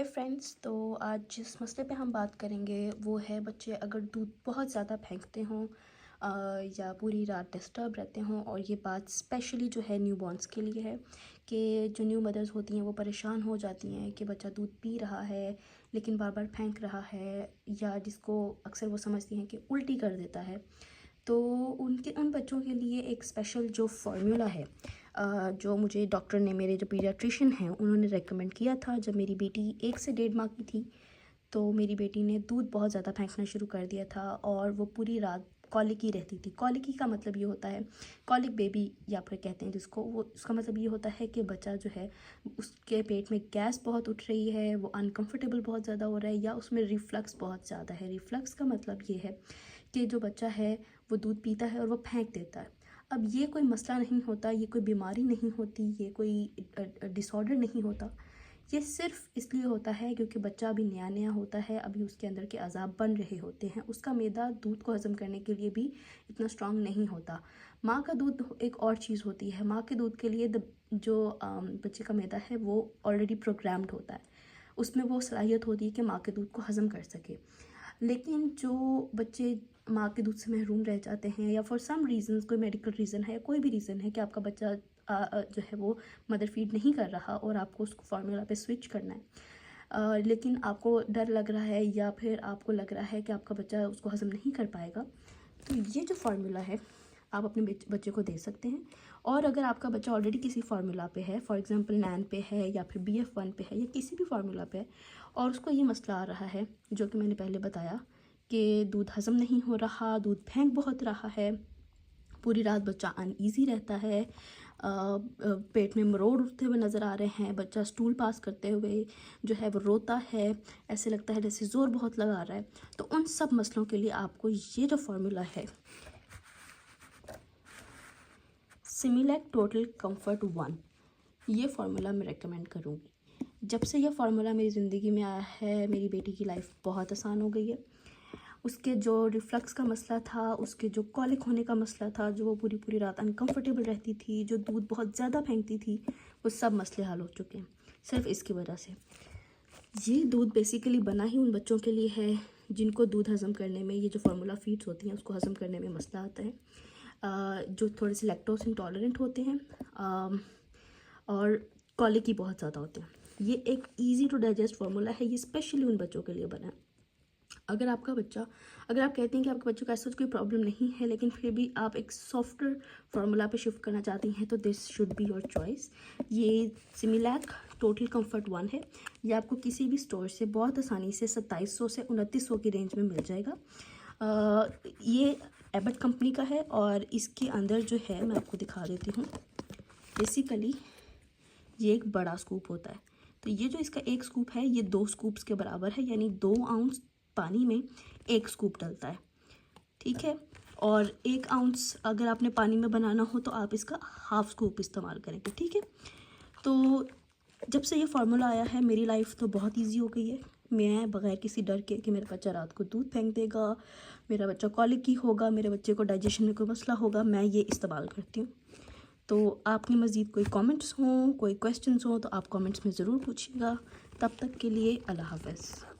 Hi friends. तो आज जिस मसले पे हम बात करेंगे वो है बच्चे अगर दूध बहुत ज़्यादा फेंकते हों या पूरी रात डिस्टर्ब रहते हों। और ये बात स्पेशली जो है न्यूबॉर्न्स के लिए है कि जो न्यू मदर्स होती हैं वो परेशान हो जाती हैं कि बच्चा दूध पी रहा है लेकिन बार बार फेंक रहा है, या जिसको अक्सर वो समझती हैं कि उल्टी कर देता है। तो उन बच्चों के लिए एक स्पेशल जो फार्मूला है जो मुझे डॉक्टर ने, मेरे जो पीडियाट्रिशियन हैं, उन्होंने रेकमेंड किया था जब मेरी बेटी 1 से 1.5 माह की थी। तो मेरी बेटी ने दूध बहुत ज़्यादा फेंकना शुरू कर दिया था और वो पूरी रात कॉलिकी रहती थी। कॉलिकी का मतलब ये होता है, कॉलिक बेबी या फिर कहते हैं जिसको, वो उसका मतलब ये होता है कि बच्चा जो है उसके पेट में गैस बहुत उठ रही है, वो अनकंफर्टेबल बहुत ज़्यादा हो रहा है, या उसमें रिफ्लक्स बहुत ज़्यादा है। रिफ्लक्स का मतलब ये है कि जो बच्चा है वो दूध पीता है और वो फेंक देता है। अब ये कोई मसला नहीं होता, ये कोई बीमारी नहीं होती, ये कोई डिसऑर्डर नहीं होता। ये सिर्फ इसलिए होता है क्योंकि बच्चा अभी नया नया होता है, अभी उसके अंदर के अज़ाब बन रहे होते हैं, उसका मैदा दूध को हज़म करने के लिए भी इतना स्ट्रांग नहीं होता। माँ का दूध एक और चीज़ होती है। माँ के दूध के लिए जो बच्चे का मैदा है वो ऑलरेडी प्रोग्राम्ड होता है, उसमें वो सलाहियत होती है कि माँ के दूध को हज़म कर सके। लेकिन जो बच्चे माँ के दूध से महरूम रह जाते हैं, या फॉर सम रीज़न्स, कोई मेडिकल रीज़न है या कोई भी रीज़न है कि आपका बच्चा जो है वो मदर फीड नहीं कर रहा और आपको उसको फार्मूला पे स्विच करना है, लेकिन आपको डर लग रहा है या फिर आपको लग रहा है कि आपका बच्चा उसको हज़म नहीं कर पाएगा, तो ये जो फार्मूला है आप अपने बच्चे को दे सकते हैं। और अगर आपका बच्चा ऑलरेडी किसी फार्मूला पे है, फॉर एग्जांपल नैन पे है या फिर BF1 पे है या किसी भी फार्मूला पे है, और उसको ये मसला आ रहा है जो कि मैंने पहले बताया कि दूध हज़म नहीं हो रहा, दूध फेंक बहुत रहा है, पूरी रात बच्चा अनईज़ी रहता है, पेट में मरोड़ उठते हुए नज़र आ रहे हैं, बच्चा स्टूल पास करते हुए जो है वो रोता है, ऐसे लगता है जैसे ज़ोर बहुत लगा रहा है, तो उन सब मसलों के लिए आपको ये जो फार्मूला है, सिमिलैक टोटल कंफर्ट 1, ये फार्मूला मैं रेकमेंड करूँगी। जब से यह फार्मूला मेरी ज़िंदगी में आया है, मेरी बेटी की लाइफ बहुत आसान हो गई है। उसके जो रिफ्लक्स का मसला था, उसके जो कॉलिक होने का मसला था, जो वो पूरी पूरी रात अनकंफर्टेबल रहती थी, जो दूध बहुत ज़्यादा फेंकती थी, वो सब मसले हल हो चुके हैं सिर्फ इसकी वजह से। ये दूध बेसिकली बना ही उन बच्चों के लिए है जिनको दूध हज़म करने में, ये जो फार्मूला फीड्स होती हैं उसको हज़म करने में मसला आता है, जो थोड़े से लैक्टोज इंटॉलरेंट होते हैं और कॉलिकी बहुत ज़्यादा होते हैं। ये एक ईजी टू डाइजेस्ट फार्मूला है, ये स्पेशली उन बच्चों के लिए बना है। अगर आप कहते हैं कि आपके बच्चों को ऐसा कोई प्रॉब्लम नहीं है लेकिन फिर भी आप एक सॉफ्टर फार्मूला पे शिफ्ट करना चाहती हैं, तो this should be your choice. ये सिमिलैक टोटल कंफर्ट 1 है। ये आपको किसी भी स्टोर से बहुत आसानी से 2700 से 2900 की रेंज में मिल जाएगा। ये एबट कंपनी का है और इसके अंदर जो है मैं आपको दिखा देती हूँ। बेसिकली ये एक बड़ा स्कूप होता है, तो ये जो इसका एक स्कूप है ये 2 स्कूप्स के बराबर है, यानी 2 आउंस पानी में 1 स्कूप डलता है, ठीक है। और 1 आउंस अगर आपने पानी में बनाना हो तो आप इसका हाफ स्कूप इस्तेमाल करेंगे, ठीक है। तो जब से ये फार्मूला आया है मेरी लाइफ तो बहुत इजी हो गई है। मैं बगैर किसी डर के कि मेरा बच्चा रात को दूध फेंक देगा, मेरा बच्चा कॉलिकी होगा, मेरे बच्चे को डाइजेशन में कोई मसला होगा, मैं ये इस्तेमाल करती हूँ। तो आपने मज़ीद कोई कमेंट्स हों, कोई क्वेश्चंस हों तो आप कमेंट्स में ज़रूर पूछिएगा। तब तक के लिए अल्लाह हाफ़िज़।